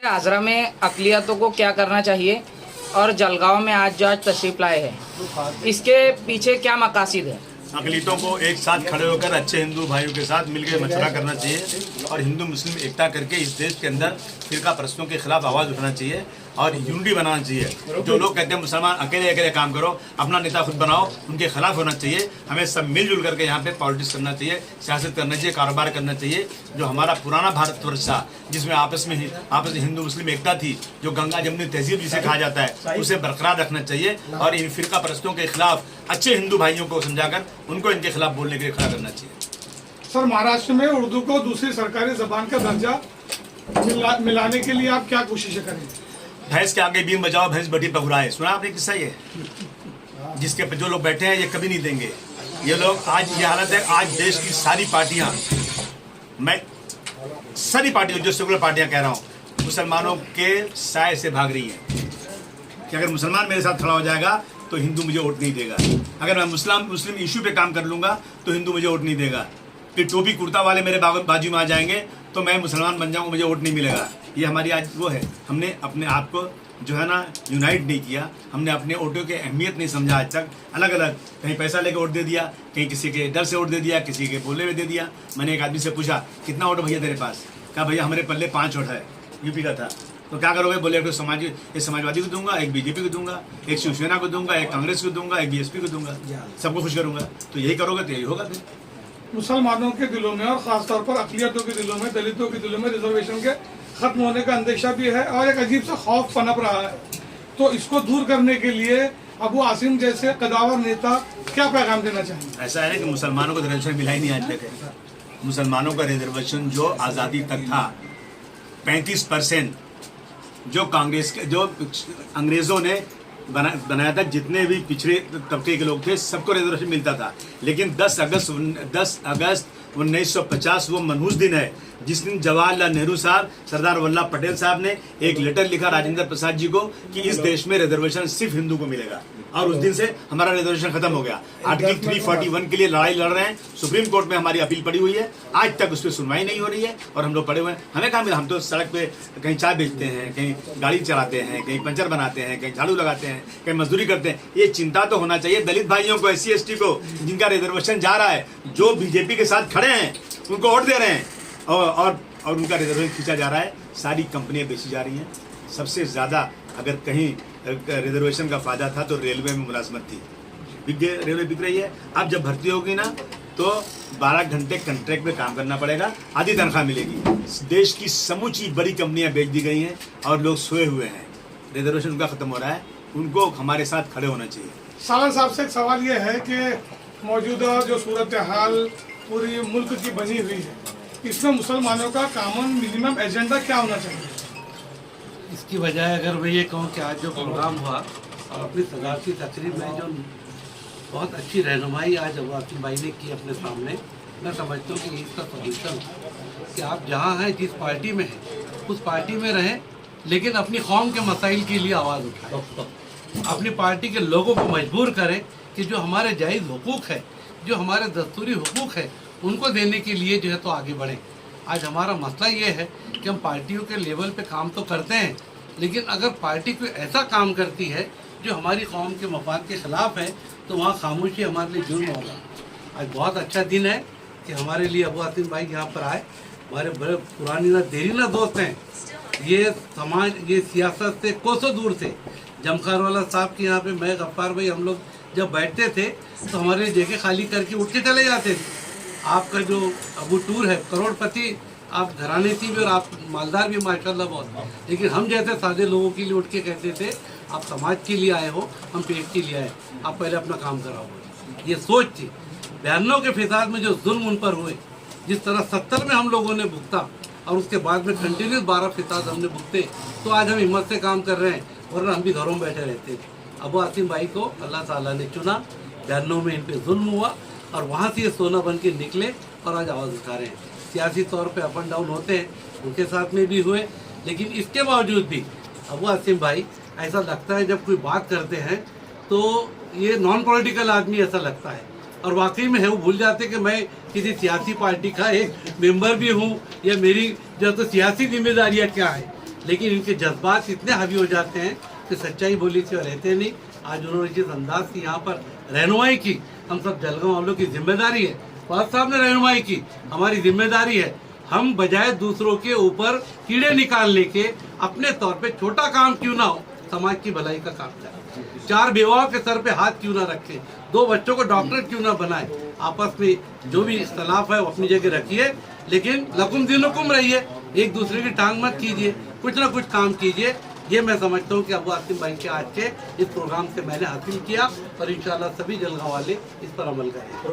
आजरा में अक़लियतों को क्या करना चाहिए और जलगांव में आज जो आज तशरीफ लाए हैं, इसके पीछे क्या मकासद है? अक़लियतों को एक साथ खड़े होकर अच्छे हिंदू भाइयों के साथ मिलकर मशवरा करना चाहिए और हिंदू मुस्लिम एकता करके इस देश के अंदर फिरका परस्तों के खिलाफ आवाज़ उठाना चाहिए और यूनिटी बनाना चाहिए। जो लोग कहते हैं मुसलमान अकेले अकेले काम करो, अपना नेता खुद बनाओ, उनके खिलाफ होना चाहिए। हमें सब मिलजुल करके यहाँ पे पॉलिटिक्स करना चाहिए, सियासत करना चाहिए, कारोबार करना चाहिए। जो हमारा पुराना भारतवर्ष था जिसमें आपस में हिंदू मुस्लिम एकता थी, जो गंगा जमुनी तहजीब जिसे कहा जाता है, उसे बरकरार रखना चाहिए और इन फिरका परस्तों के खिलाफ अच्छे हिंदू भाइयों को समझाकर उनको इनके खिलाफ बोलने के लिए खड़ा करना चाहिए। सर, महाराष्ट्र में उर्दू को दूसरी सरकारी जबान का दर्जा मिलाने के लिए आप क्या कोशिशें करेंगे? भैंस के आगे बीम बजाओ, भैंस बटी पगुराए, सुना आपने किस्सा? ये जिसके जो लोग बैठे हैं ये कभी नहीं देंगे। ये लोग आज ये हालत है, आज देश की सारी पार्टियां, मैं सारी पार्टियां जो सेकुलर पार्टियां कह रहा हूं, मुसलमानों के साए से भाग रही हैं कि अगर मुसलमान मेरे साथ खड़ा हो जाएगा तो हिंदू मुझे वोट नहीं देगा, अगर मैं मुस्लिम इशू पे काम कर लूंगा तो हिंदू मुझे वोट नहीं देगा, कि टोपी कुर्ता वाले मेरे बाजू में आ जाएंगे तो मैं मुसलमान बन जाऊंगा, मुझे वोट नहीं मिलेगा। ये हमारी आज वो है। हमने अपने आप को जो है ना यूनाइट नहीं किया, हमने अपने वोटों की अहमियत नहीं समझा आज तक। अलग अलग कहीं पैसा लेके वोट दे दिया, कहीं किसी के डर से वोट दे दिया, किसी के बोले में दे दिया। मैंने एक आदमी से पूछा कितना वोट भैया तेरे पास? कहा भैया हमारे पल्ले 5 वोट है, यूपी का था। तो क्या करोगे? बोले एक समाजवादी को दूंगा, एक बीजेपी को दूंगा, एक शिवसेना को दूंगा, एक कांग्रेस को दूंगा, एक बीएसपी को दूंगा, सबको खुश करूंगा। तो यही करोगे तो यही होगा। फिर मुसलमानों के दिलों में और खासतौर पर अक़लियतों के दिलों में, दलितों के दिलों में रिजर्वेशन के खत्म होने का अंदेशा भी है और एक अजीब सा खौफ पनप रहा है। तो इसको दूर करने के लिए अबू आसिम जैसे कदावर नेता क्या पैगाम देना चाहिए? ऐसा है ना कि मुसलमानों को रिजर्वेशन मिला ही नहीं आज तक। मुसलमानों का रिजर्वेशन जो आज़ादी तक था 35%, जो कांग्रेस के जो अंग्रेज़ों ने बनाया था, जितने भी पिछड़े तबके के लोग थे सबको रिजर्वेशन मिलता था। लेकिन 10 अगस्त 1950 वो मनहूस दिन है जिस दिन जवाहरलाल नेहरू साहब, सरदार वल्लभ पटेल साहब ने एक लेटर लिखा राजेंद्र प्रसाद जी को कि इस देश में रिजर्वेशन सिर्फ हिंदू को मिलेगा, और उस दिन से हमारा रिजर्वेशन खत्म हो गया। आर्टिकल 341 के लिए लड़ाई लड़ रहे हैं, सुप्रीम कोर्ट में हमारी अपील पड़ी हुई है, आज तक उस पर सुनवाई नहीं हो रही है और हम लोग पड़े हुए हैं। हमें कहाँ मिला? हम तो सड़क पे कहीं चाय बेचते हैं, कहीं गाड़ी चलाते हैं, कहीं पंचर बनाते हैं, कहीं झाड़ू लगाते हैं, कहीं मजदूरी करते हैं। ये चिंता तो होना चाहिए दलित भाइयों को, SC ST को, जिनका रिजर्वेशन जा रहा है, जो बीजेपी के साथ खड़े हैं उनको वोट दे रहे हैं और उनका रिजर्वेशन खींचा जा रहा है। सारी कंपनियां बेची जा रही हैं। सबसे ज़्यादा अगर कहीं रिजर्वेशन का फायदा था तो रेलवे में मुलाजमत थी, रेलवे बिक रही है। अब जब भर्ती होगी ना तो 12 घंटे कंट्रैक्ट में काम करना पड़ेगा, आधी तनख्वाह मिलेगी। देश की समूची बड़ी कंपनियां बेच दी गई हैं और लोग सोए हुए हैं। रिजर्वेशन उनका खत्म हो रहा है, उनको हमारे साथ खड़े होना चाहिए। सालन साहब से एक सवाल ये है कि मौजूदा जो सूरत हाल पूरी मुल्क की बनी हुई है, इसमें मुसलमानों का कॉमन मिनिमम एजेंडा क्या होना चाहिए? इसकी बजाय अगर मैं ये कहूँ कि आज जो प्रोग्राम हुआ और अपनी सजावटी तकरीब में जो बहुत अच्छी रहनुमाई आज अबू आसिम भाई ने की अपने सामने, मैं समझता हूँ कि इसका सोल्यूशन कि आप जहाँ हैं, जिस पार्टी में हैं उस पार्टी में रहें, लेकिन अपनी कौम के मसाइल के लिए आवाज़ उठाएं। अपनी पार्टी के लोगों को मजबूर करें कि जो हमारे जायज़ हुकूक है, जो हमारे दस्तूरी हुकूक है, उनको देने के लिए जो है तो आगे बढ़ें। आज हमारा मसला ये है कि हम पार्टियों के लेवल पे काम तो करते हैं, लेकिन अगर पार्टी कोई ऐसा काम करती है जो हमारी कौम के मफाद के ख़िलाफ़ है तो वहाँ खामोशी हमारे लिए जुर्म होगा। आज बहुत अच्छा दिन है कि हमारे लिए अबू आसिम भाई यहाँ पर आए। हमारे बड़े पुरानी ना देरीना दोस्त हैं, ये समाज, ये सियासत से कोसों दूर थे। जमखार वाला साहब के यहाँ पे मैं, गफ्फार भाई, हम लोग जब बैठते थे तो हमारे लिए जगह खाली करके उठ के चले जाते थे। आपका जो अबू टूर है, करोड़पति आप घराने थी भी और आप मालदार भी माशाल्लाह बहुत, लेकिन हम जैसे सादे लोगों के लिए उठ के कहते थे आप समाज के लिए आए हो, हम पेट के लिए आए, आप पहले अपना काम कराओ। ये सोच थी। 92 के फिसाद में जो जुल्म उन पर हुए, जिस तरह 70 में हम लोगों ने भुगता और उसके बाद में कंटिन्यूस 12 फिसाद हमने भुगते, तो आज हम हिम्मत से काम कर रहे हैं, वरना हम भी घरों में बैठे रहते थे। अबू आसिम भाई को अल्लाह ताला ने चुना, 92 में इन पर जुल्म हुआ और वहाँ से ये सोना बन के निकले और आज आवाज़ उठा रहे हैं। सियासी तौर पे अप एंड डाउन होते हैं, उनके साथ में भी हुए, लेकिन इसके बावजूद भी अबू आसिम भाई, ऐसा लगता है जब कोई बात करते हैं तो ये नॉन पॉलिटिकल आदमी ऐसा लगता है, और वाकई में है। वो भूल जाते कि मैं किसी सियासी पार्टी का एक मेंबर भी हूँ या मेरी जो तो सियासी जिम्मेदारियाँ क्या है। लेकिन इनके जज्बात इतने हावी हो जाते हैं कि सच्चाई बोली से रहते नहीं। आज उन्होंने जिस अंदाज से यहाँ पर रहनुमाई की, हम सब जलगांव वालों की जिम्मेदारी है। फवाद साहब ने रहनुमाई की, हमारी जिम्मेदारी है। हम बजाय दूसरों के ऊपर कीड़े निकालने के अपने तौर पे छोटा काम क्यों ना हो, समाज की भलाई का काम करें। 4 बेवाओं के सर पे हाथ क्यों ना रखें, 2 बच्चों को डॉक्टर क्यों ना बनाए। आपस में जो भी इख्तलाफ है वो अपनी जगह रखिए, लेकिन लकुम दिनुकुम रहिए, एक दूसरे की टांग मत कीजिए, कुछ ना कुछ काम कीजिए। ये मैं समझता हूँ कि अबू आसिम भाई के आज के इस प्रोग्राम से मैंने हासिल किया और इंशाल्लाह सभी जलगांव वाले इस पर अमल करेंगे।